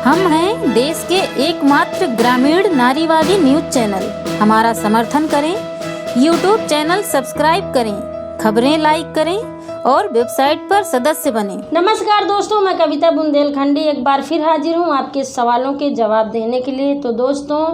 हम हैं देश के एकमात्र ग्रामीण नारीवादी न्यूज चैनल। हमारा समर्थन करें, यूट्यूब चैनल सब्सक्राइब करें, खबरें लाइक करें और वेबसाइट पर सदस्य बनें। नमस्कार दोस्तों, मैं कविता बुंदेलखंडी एक बार फिर हाजिर हूँ आपके सवालों के जवाब देने के लिए। तो दोस्तों,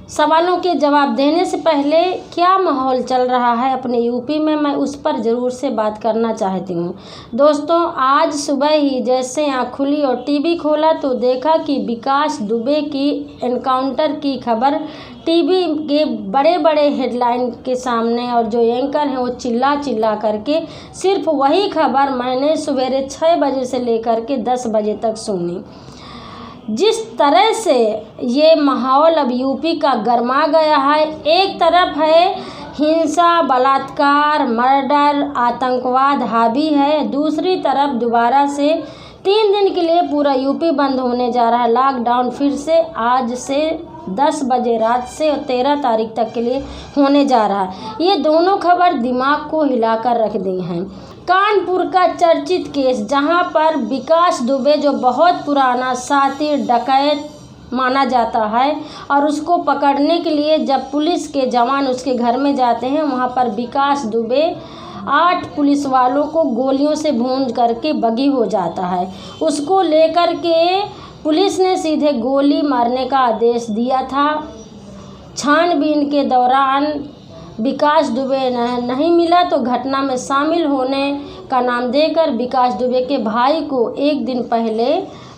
सवालों के जवाब देने से पहले क्या माहौल चल रहा है अपने यूपी में, मैं उस पर ज़रूर से बात करना चाहती हूँ। दोस्तों, आज सुबह ही जैसे आँख खुली और टीवी खोला तो देखा कि विकास दुबे की एनकाउंटर की खबर टीवी के बड़े बड़े हेडलाइन के सामने, और जो एंकर हैं वो चिल्ला चिल्ला करके सिर्फ वही खबर मैंने सवेरे 6 बजे से लेकर के 10 बजे तक सुनी। जिस तरह से ये माहौल अब यूपी का गर्मा गया है, एक तरफ है हिंसा, बलात्कार, मर्डर, आतंकवाद हावी है, दूसरी तरफ दोबारा से 3 दिन के लिए पूरा यूपी बंद होने जा रहा है। लॉकडाउन फिर से आज से 10 बजे रात से और 13 तारीख तक के लिए होने जा रहा है। ये दोनों खबर दिमाग को हिलाकर रख दी हैं। कानपुर का चर्चित केस, जहां पर विकास दुबे जो बहुत पुराना शातिर डकैत माना जाता है, और उसको पकड़ने के लिए जब पुलिस के जवान उसके घर में जाते हैं, वहां पर विकास दुबे 8 पुलिस वालों को गोलियों से भूंज करके बगी हो जाता है। उसको लेकर के पुलिस ने सीधे गोली मारने का आदेश दिया था। छानबीन के दौरान विकास दुबे नहीं मिला तो घटना में शामिल होने का नाम देकर विकास दुबे के भाई को एक दिन पहले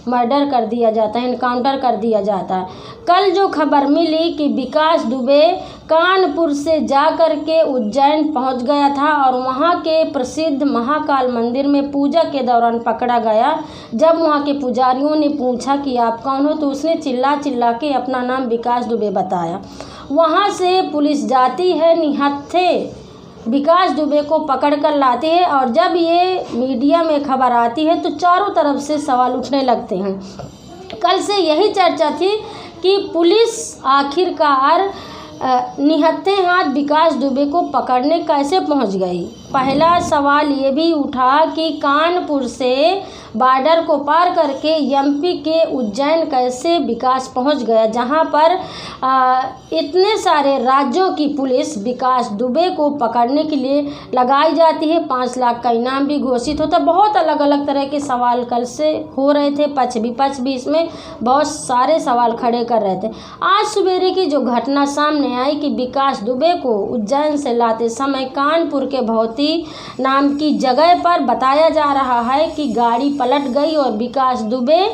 मर्डर कर दिया जाता है, एनकाउंटर कर दिया जाता है। कल जो खबर मिली कि विकास दुबे कानपुर से जा कर के उज्जैन पहुंच गया था और वहां के प्रसिद्ध महाकाल मंदिर में पूजा के दौरान पकड़ा गया। जब वहां के पुजारियों ने पूछा कि आप कौन हो, तो उसने चिल्ला चिल्ला के अपना नाम विकास दुबे बताया। वहां से पुलिस जाती है, निहत्थे विकास दुबे को पकड़ कर लाती है, और जब ये मीडिया में खबर आती है तो चारों तरफ से सवाल उठने लगते हैं। कल से यही चर्चा थी कि पुलिस आखिरकार निहत्थे हाथ विकास दुबे को पकड़ने कैसे पहुंच गई। पहला सवाल ये भी उठा कि कानपुर से बॉर्डर को पार करके एमपी के उज्जैन कैसे विकास पहुंच गया, जहां पर इतने सारे राज्यों की पुलिस विकास दुबे को पकड़ने के लिए लगाई जाती है। 5 लाख का इनाम भी घोषित होता। बहुत अलग अलग तरह के सवाल कल से हो रहे थे, पक्ष भी इसमें बहुत सारे सवाल खड़े कर रहे थे। आज सवेरे की जो घटना सामने आई कि विकास दुबे को उज्जैन से लाते समय कानपुर के भौती नाम की जगह पर बताया जा रहा है कि गाड़ी पलट गई और विकास दुबे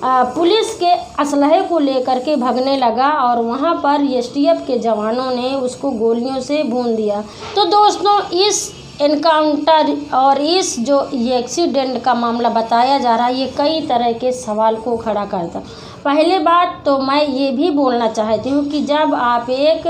पुलिस के असलहे को लेकर के भागने लगा, और वहां पर एसटीएफ के जवानों ने उसको गोलियों से भून दिया। तो दोस्तों, इस एनकाउंटर और इस जो ये एक्सीडेंट का मामला बताया जा रहा है, ये कई तरह के सवाल को खड़ा करता। पहले बात तो मैं ये भी बोलना चाहती हूँ कि जब आप एक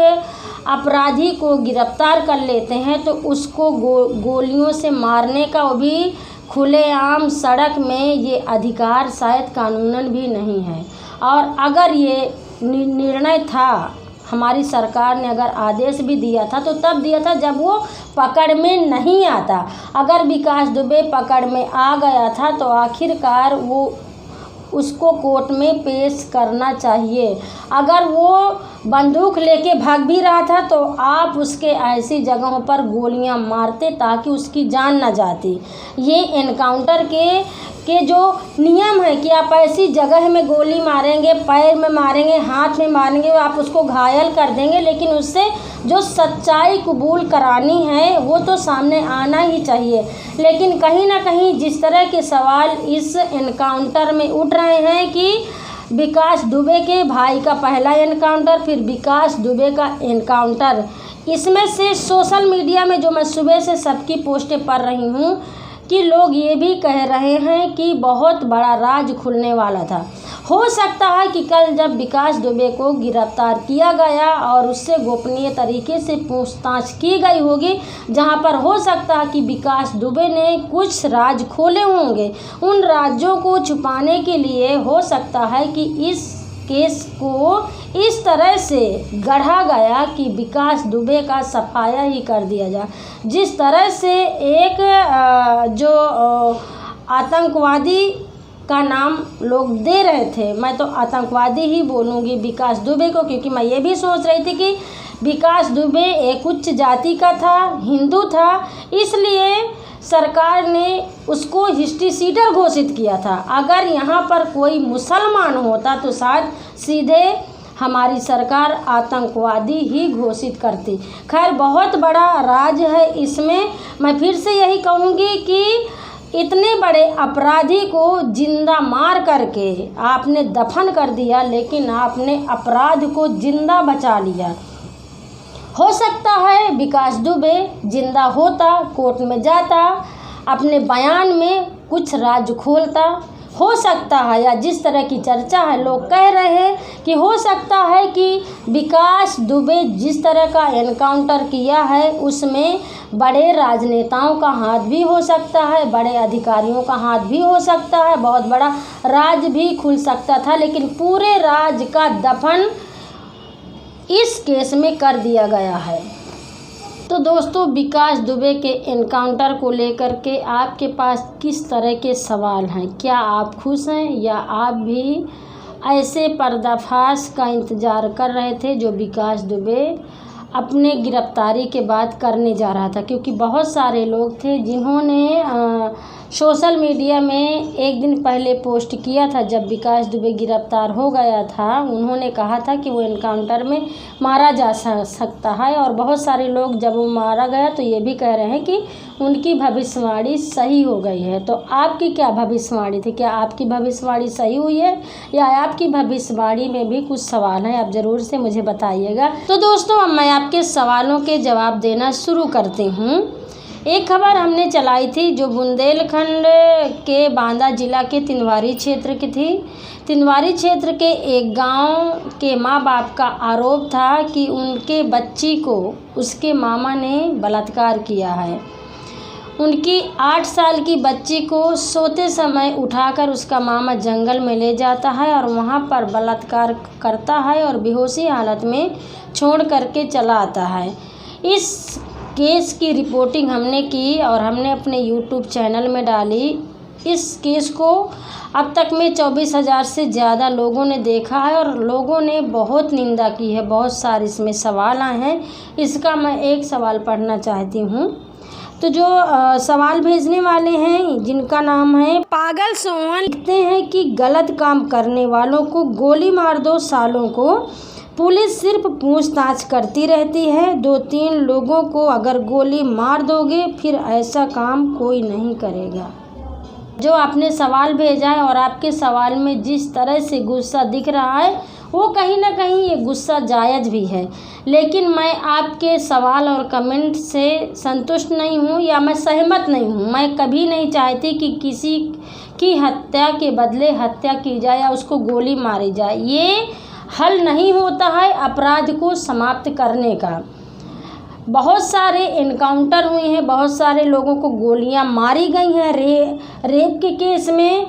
अपराधी को गिरफ्तार कर लेते हैं तो उसको गोलियों से मारने का भी खुलेआम सड़क में ये अधिकार शायद कानूनन भी नहीं है। और अगर ये निर्णय था, हमारी सरकार ने अगर आदेश भी दिया था तो तब दिया था जब वो पकड़ में नहीं आता। अगर विकास दुबे पकड़ में आ गया था तो आखिरकार वो उसको कोर्ट में पेश करना चाहिए। अगर वो बंदूक लेके भाग भी रहा था तो आप उसके ऐसी जगहों पर गोलियां मारते ताकि उसकी जान न जाती। ये एनकाउंटर के जो नियम है कि आप ऐसी जगह में गोली मारेंगे, पैर में मारेंगे, हाथ में मारेंगे, आप उसको घायल कर देंगे, लेकिन उससे जो सच्चाई कबूल करानी है वो तो सामने आना ही चाहिए। लेकिन कहीं ना कहीं जिस तरह के सवाल इस एनकाउंटर में उठ रहे हैं कि विकास दुबे के भाई का पहला एनकाउंटर, फिर विकास दुबे का एनकाउंटर, इसमें से सोशल मीडिया में जो मैं सुबह से सबकी पोस्टें पढ़ रही हूँ कि लोग ये भी कह रहे हैं कि बहुत बड़ा राज खुलने वाला था। हो सकता है कि कल जब विकास दुबे को गिरफ्तार किया गया और उससे गोपनीय तरीके से पूछताछ की गई होगी, जहां पर हो सकता है कि विकास दुबे ने कुछ राज खोले होंगे। उन राज्यों को छुपाने के लिए हो सकता है कि इस केस को इस तरह से गढ़ा गया कि विकास दुबे का सफाया ही कर दिया जाए। जिस तरह से एक जो आतंकवादी का नाम लोग दे रहे थे। मैं तो आतंकवादी ही बोलूँगी विकास दुबे को, क्योंकि मैं ये भी सोच रही थी कि विकास दुबे एक उच्च जाति का था, हिंदू था, इसलिए सरकार ने उसको हिस्ट्री सीटर घोषित किया था। अगर यहाँ पर कोई मुसलमान होता तो शायद सीधे हमारी सरकार आतंकवादी ही घोषित करती। खैर, बहुत बड़ा राज है इसमें। मैं फिर से यही कहूँगी कि इतने बड़े अपराधी को जिंदा मार करके आपने दफन कर दिया, लेकिन आपने अपराध को जिंदा बचा लिया। हो सकता है विकास दुबे जिंदा होता, कोर्ट में जाता, अपने बयान में कुछ राज खोलता। हो सकता है, या जिस तरह की चर्चा है, लोग कह रहे हैं कि हो सकता है कि विकास दुबे जिस तरह का एनकाउंटर किया है उसमें बड़े राजनेताओं का हाथ भी हो सकता है, बड़े अधिकारियों का हाथ भी हो सकता है, बहुत बड़ा राज भी खुल सकता था, लेकिन पूरे राज का दफन इस केस में कर दिया गया है। तो दोस्तों, विकास दुबे के एनकाउंटर को लेकर के आपके पास किस तरह के सवाल हैं? क्या आप खुश हैं, या आप भी ऐसे पर्दाफाश का इंतज़ार कर रहे थे जो विकास दुबे अपने गिरफ्तारी के बाद करने जा रहा था? क्योंकि बहुत सारे लोग थे जिन्होंने सोशल मीडिया में एक दिन पहले पोस्ट किया था, जब विकास दुबे गिरफ्तार हो गया था, उन्होंने कहा था कि वो एनकाउंटर में मारा जा सकता है। और बहुत सारे लोग जब वो मारा गया तो ये भी कह रहे हैं कि उनकी भविष्यवाणी सही हो गई है। तो आपकी क्या भविष्यवाणी थी? क्या आपकी भविष्यवाणी सही हुई है, या आपकी भविष्यवाणी में भी कुछ सवाल हैं? आप ज़रूर से मुझे बताइएगा। तो दोस्तों, अब मैं आपके सवालों के जवाब देना शुरू करती हूँ। एक खबर हमने चलाई थी जो बुंदेलखंड के बांदा जिला के तिनवारी क्षेत्र की थी। तिनवारी क्षेत्र के एक गांव के माँ बाप का आरोप था कि उनके बच्ची को उसके मामा ने बलात्कार किया है। उनकी 8 साल की बच्ची को सोते समय उठाकर उसका मामा जंगल में ले जाता है और वहाँ पर बलात्कार करता है और बेहोशी हालत में छोड़ करके चला आता है। इस केस की रिपोर्टिंग हमने की और हमने अपने YouTube चैनल में डाली। इस केस को अब तक में 24,000 से ज़्यादा लोगों ने देखा है और लोगों ने बहुत निंदा की है। बहुत सारे इसमें सवाल आए हैं। इसका मैं एक सवाल पढ़ना चाहती हूँ। तो जो सवाल भेजने वाले हैं, जिनका नाम है पागल सोहन, लिखते हैं कि गलत काम करने वालों को गोली मार दो। सालों को पुलिस सिर्फ पूछताछ करती रहती है। 2-3 लोगों को अगर गोली मार दोगे फिर ऐसा काम कोई नहीं करेगा। जो आपने सवाल भेजा है और आपके सवाल में जिस तरह से गुस्सा दिख रहा है, वो कहीं ना कहीं ये गुस्सा जायज़ भी है। लेकिन मैं आपके सवाल और कमेंट से संतुष्ट नहीं हूँ, या मैं सहमत नहीं हूँ। मैं कभी नहीं चाहती कि किसी की हत्या के बदले हत्या की जाए या उसको गोली मारी जाए। ये हल नहीं होता है अपराध को समाप्त करने का। बहुत सारे एनकाउंटर हुए हैं, बहुत सारे लोगों को गोलियां मारी गई हैं। रेप के केस में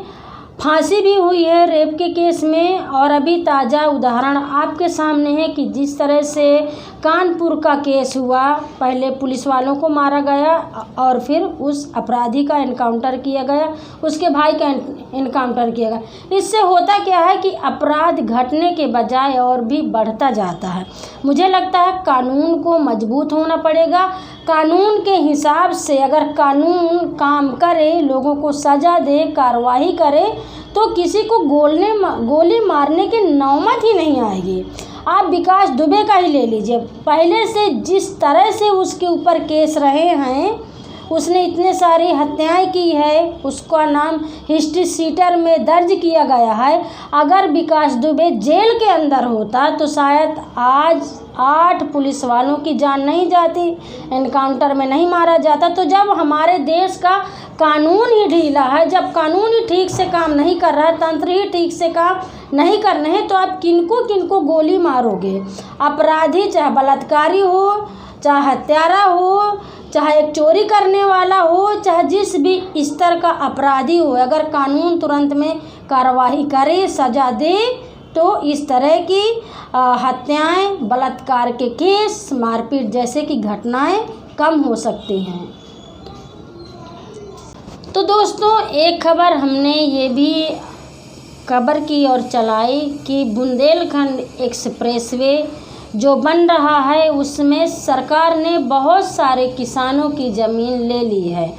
फांसी भी हुई है, रेप के केस में। और अभी ताज़ा उदाहरण आपके सामने है कि जिस तरह से कानपुर का केस हुआ, पहले पुलिस वालों को मारा गया और फिर उस अपराधी का एनकाउंटर किया गया, उसके भाई का एनकाउंटर किया गया। इससे होता क्या है कि अपराध घटने के बजाय और भी बढ़ता जाता है। मुझे लगता है कानून को मजबूत होना पड़ेगा। कानून के हिसाब से अगर कानून काम करे, लोगों को सज़ा दे, कार्रवाई करे, तो किसी को गोली मारने की नौबत ही नहीं आएगी। आप विकास दुबे का ही ले लीजिए। पहले से जिस तरह से उसके ऊपर केस रहे हैं, उसने इतने सारी हत्याएं की है, उसका नाम हिस्ट्री सीटर में दर्ज किया गया है। अगर विकास दुबे जेल के अंदर होता तो शायद आज 8 पुलिस वालों की जान नहीं जाती, एनकाउंटर में नहीं मारा जाता। तो जब हमारे देश का कानून ही ढीला है, जब कानून ही ठीक से काम नहीं कर रहा है, तंत्र ही ठीक से काम नहीं कर रहे हैं, तो आप किनको गोली मारोगे? अपराधी चाहे बलात्कारी हो, चाहे हत्यारा हो, चाहे एक चोरी करने वाला हो, चाहे जिस भी स्तर का अपराधी हो, अगर कानून तुरंत में कार्रवाई करे, सज़ा दे, तो इस तरह की हत्याएं, बलात्कार के केस, मारपीट जैसे की घटनाएं कम हो सकती हैं। तो दोस्तों, एक खबर हमने ये भी खबर की ओर चलाई कि बुंदेलखंड एक्सप्रेसवे जो बन रहा है उसमें सरकार ने बहुत सारे किसानों की ज़मीन ले ली है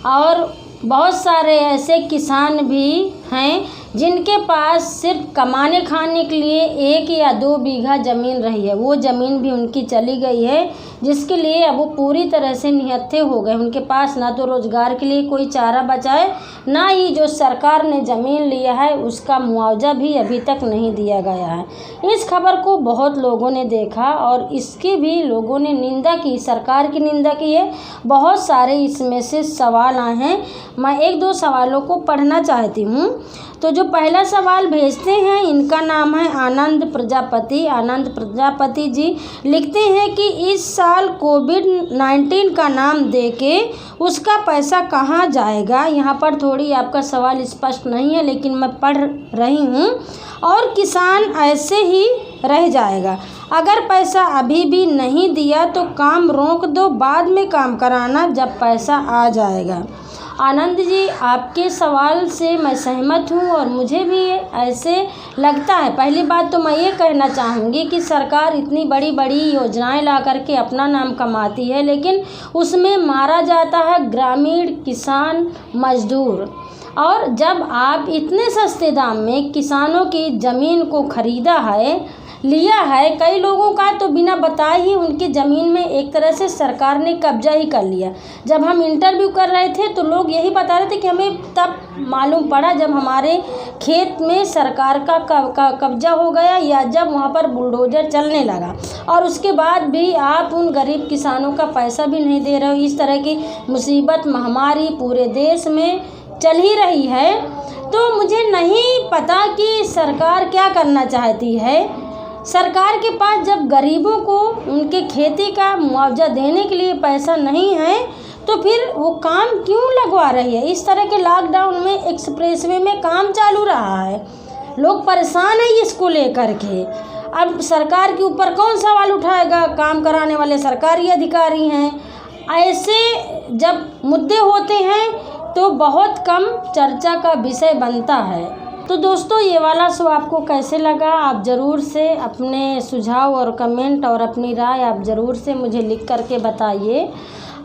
और बहुत सारे ऐसे किसान भी हैं जिनके पास सिर्फ कमाने खाने के लिए 1 या 2 बीघा ज़मीन रही है, वो ज़मीन भी उनकी चली गई है, जिसके लिए अब वो पूरी तरह से निहत्थे हो गए। उनके पास ना तो रोज़गार के लिए कोई चारा बचा है, ना ही जो सरकार ने ज़मीन लिया है उसका मुआवजा भी अभी तक नहीं दिया गया है। इस खबर को बहुत लोगों ने देखा और इसकी भी लोगों ने निंदा की, सरकार की निंदा की है। बहुत सारे इसमें से सवाल आए हैं, मैं 1-2 सवालों को पढ़ना चाहती हूँ। तो जो पहला सवाल भेजते हैं इनका नाम है आनंद प्रजापति। आनंद प्रजापति जी लिखते हैं कि इस साल कोविड-19 का नाम देके उसका पैसा कहाँ जाएगा। यहाँ पर थोड़ी आपका सवाल स्पष्ट नहीं है लेकिन मैं पढ़ रही हूँ। और किसान ऐसे ही रह जाएगा, अगर पैसा अभी भी नहीं दिया तो काम रोक दो, बाद में काम कराना जब पैसा आ जाएगा। आनंद जी, आपके सवाल से मैं सहमत हूँ और मुझे भी ऐसे लगता है। पहली बात तो मैं ये कहना चाहूँगी कि सरकार इतनी बड़ी बड़ी योजनाएं ला करके अपना नाम कमाती है, लेकिन उसमें मारा जाता है ग्रामीण किसान मजदूर। और जब आप इतने सस्ते दाम में किसानों की ज़मीन को ख़रीदा है, लिया है, कई लोगों का तो बिना बताए ही उनकी ज़मीन में एक तरह से सरकार ने कब्जा ही कर लिया। जब हम इंटरव्यू कर रहे थे तो लोग यही बता रहे थे कि हमें तब मालूम पड़ा जब हमारे खेत में सरकार का कब्जा हो गया या जब वहाँ पर बुलडोज़र चलने लगा, और उसके बाद भी आप उन गरीब किसानों का पैसा भी नहीं दे रहे हो। इस तरह की मुसीबत महामारी पूरे देश में चल ही रही है। तो मुझे नहीं पता कि सरकार क्या करना चाहती है। सरकार के पास जब गरीबों को उनके खेती का मुआवजा देने के लिए पैसा नहीं है तो फिर वो काम क्यों लगवा रही है। इस तरह के लॉकडाउन में एक्सप्रेसवे में काम चालू रहा है, लोग परेशान हैं इसको लेकर के। अब सरकार के ऊपर कौन सवाल उठाएगा, काम कराने वाले सरकारी अधिकारी हैं। ऐसे जब मुद्दे होते हैं तो बहुत कम चर्चा का विषय बनता है। तो दोस्तों, ये वाला शो आपको कैसे लगा, आप ज़रूर से अपने सुझाव और कमेंट और अपनी राय आप ज़रूर से मुझे लिख करके बताइए।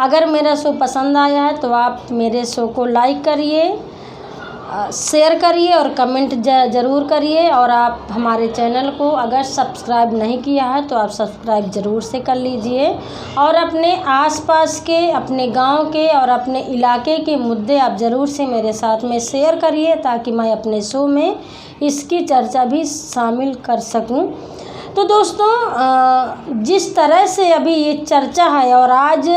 अगर मेरा शो पसंद आया है तो आप मेरे शो को लाइक करिए, शेयर करिए और कमेंट ज़रूर करिए। और आप हमारे चैनल को अगर सब्सक्राइब नहीं किया है तो आप सब्सक्राइब ज़रूर से कर लीजिए। और अपने आसपास के, अपने गांव के और अपने इलाके के मुद्दे आप ज़रूर से मेरे साथ में शेयर करिए ताकि मैं अपने शो में इसकी चर्चा भी शामिल कर सकूं। तो दोस्तों, जिस तरह से अभी ये चर्चा है और आज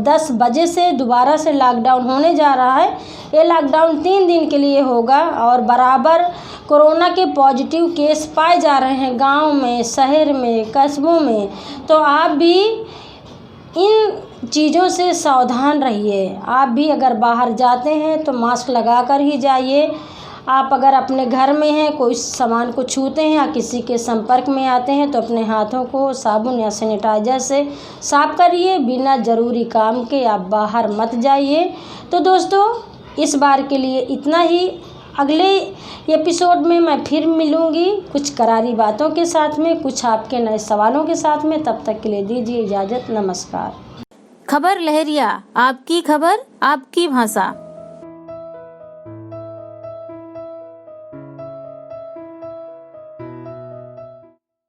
10 बजे से दोबारा से लॉकडाउन होने जा रहा है। ये लॉकडाउन 3 दिन के लिए होगा और बराबर कोरोना के पॉजिटिव केस पाए जा रहे हैं गांव में, शहर में, कस्बों में। तो आप भी इन चीज़ों से सावधान रहिए। आप भी अगर बाहर जाते हैं तो मास्क लगा कर ही जाइए। आप अगर अपने घर में हैं, कोई सामान को छूते हैं या किसी के संपर्क में आते हैं तो अपने हाथों को साबुन या सैनिटाइज़र से साफ करिए। बिना ज़रूरी काम के आप बाहर मत जाइए। तो दोस्तों, इस बार के लिए इतना ही। अगले एपिसोड में मैं फिर मिलूँगी कुछ करारी बातों के साथ में, कुछ आपके नए सवालों के साथ में। तब तक के लिए दीजिए इजाज़त। नमस्कार। खबर लहरिया, आपकी खबर आपकी भाषा।